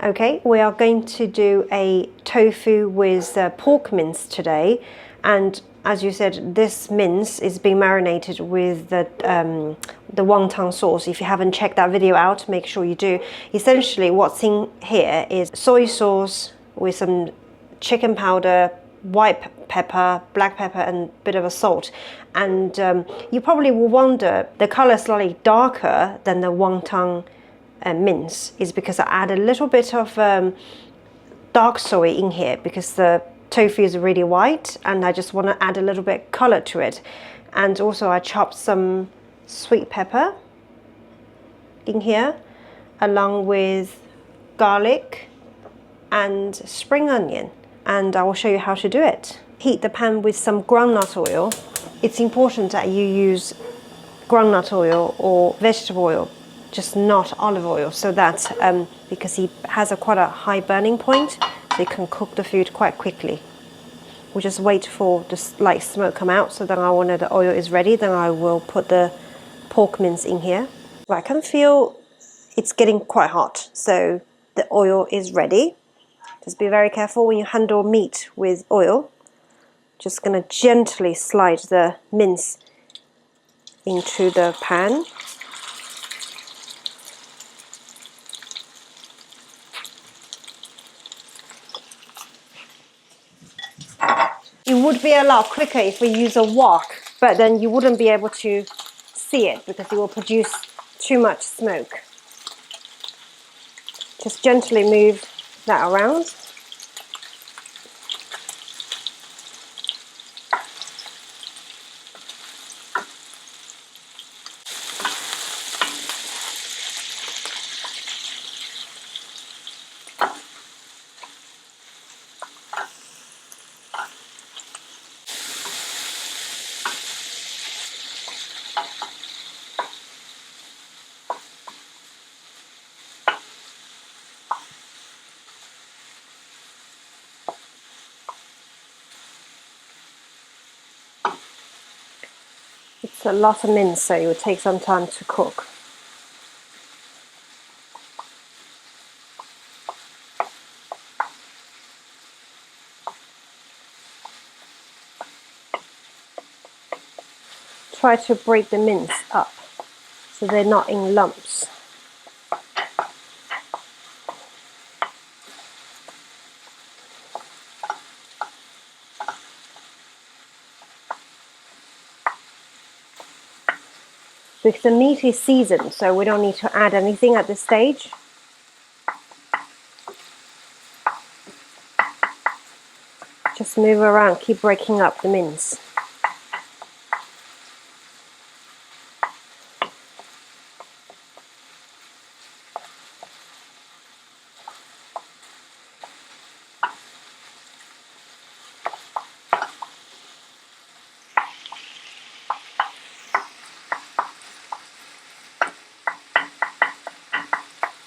Okay, we are going to do a tofu with pork mince today, and as you said, this mince is being marinated with the wonton sauce. If you haven't checked that video out, make sure you do. Essentially, what's in here is soy sauce with some chicken powder, white pepper, black pepper, and a bit of a salt. And you probably will wonder, the color is slightly darker than the wonton mince is because I add a little bit of dark soy in here because the tofu is really white and I just want to add a little bit color to it. And also I chopped some sweet pepper in here along with garlic and spring onion, and I will show you how to do it. Heat the pan with some groundnut oil. It's important that you use groundnut oil or vegetable oil, just not olive oil, so that because it has quite a high burning point, so you can cook the food quite quickly. We'll just wait for the light smoke come out, so then I know the oil is ready, then I will put the pork mince in here. But I can feel it's getting quite hot, so the oil is ready. Just be very careful when you handle meat with oil. Just gonna gently slide the mince into the pan. It would be a lot quicker if we use a wok, but then you wouldn't be able to see it because it will produce too much smoke. Just gently move that around. It's a lot of mince, so it will take some time to cook. Try to break the mince up so they're not in lumps. Because the meat is seasoned, so we don't need to add anything at this stage. Just move around, keep breaking up the mince.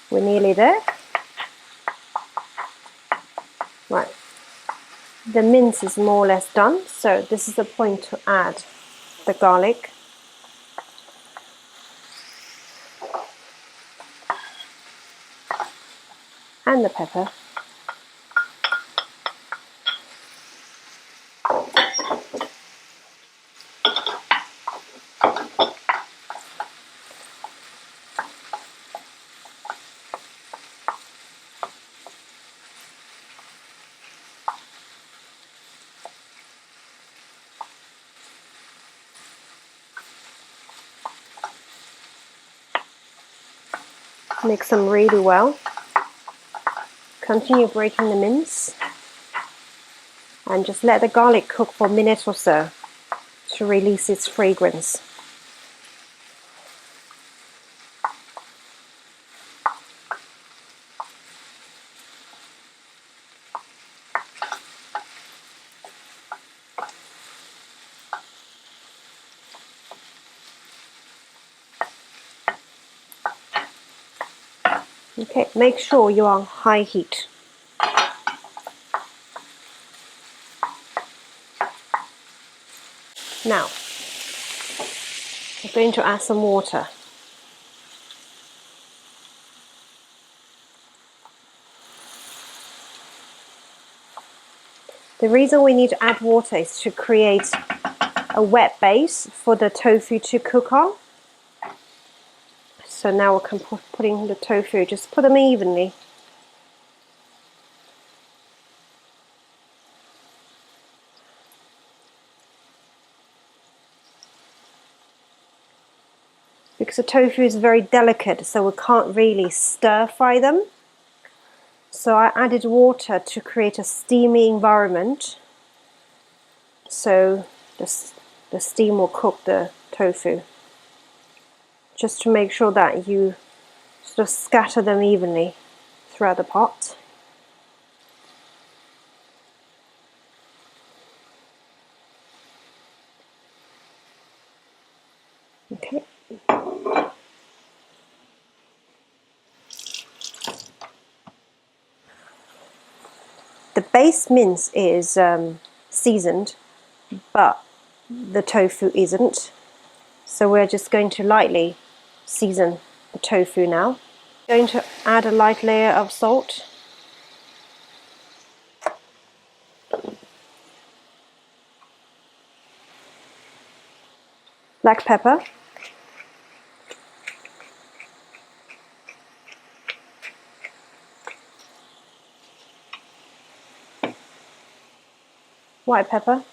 We're nearly there. Right. The mince is more or less done, so this is the point to add the garlic. And the pepper. Mix them really well. Continue breaking the mince. And just let the garlic cook for a minute or so to release its fragrance. Okay, make sure you're on high heat. Now, I'm going to add some water. The reason we need to add water is to create a wet base for the tofu to cook on. So now we can put in the tofu, just put them evenly. Because the tofu is very delicate, so we can't really stir fry them. So I added water to create a steamy environment, so the steam will cook the tofu. Just to make sure that you sort of scatter them evenly throughout the pot. Okay. The base mince is seasoned, but the tofu isn't. So we're just going to lightly season the tofu now. Going to add a light layer of salt. Black pepper. White pepper.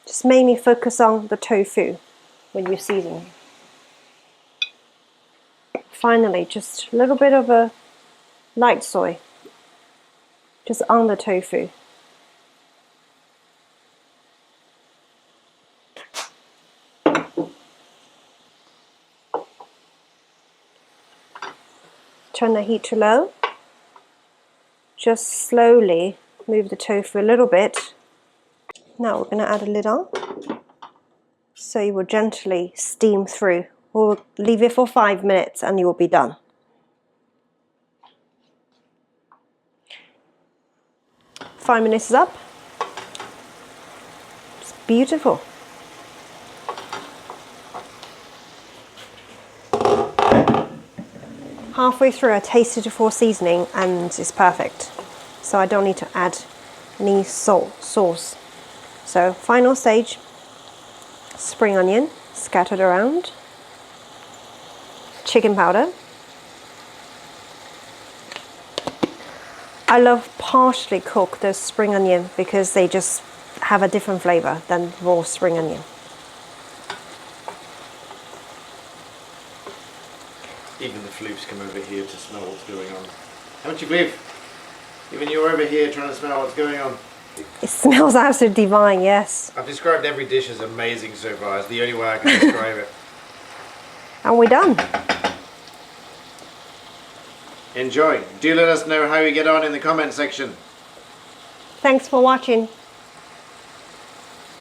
Just mainly focus on the tofu when you're seasoning. Finally, just a little bit of a light soy, just on the tofu. Turn the heat to low. Just slowly move the tofu a little bit. Now we're going to add a lid on, so you will gently steam through. We'll leave it for 5 minutes and you will be done. Five minutes is up. It's beautiful. Halfway through I tasted it before seasoning and it's perfect. So I don't need to add any sauce. So final stage, spring onion scattered around, chicken powder. I love partially cooked the spring onion because they just have a different flavor than raw spring onion. Even the floofs come over here to smell what's going on. Haven't you, Viv? Even you're over here trying to smell what's going on. It smells absolutely divine, yes. I've described every dish as amazing so far. It's the only way I can describe it. And we're done. Enjoy. Do let us know how you get on in the comment section. Thanks for watching.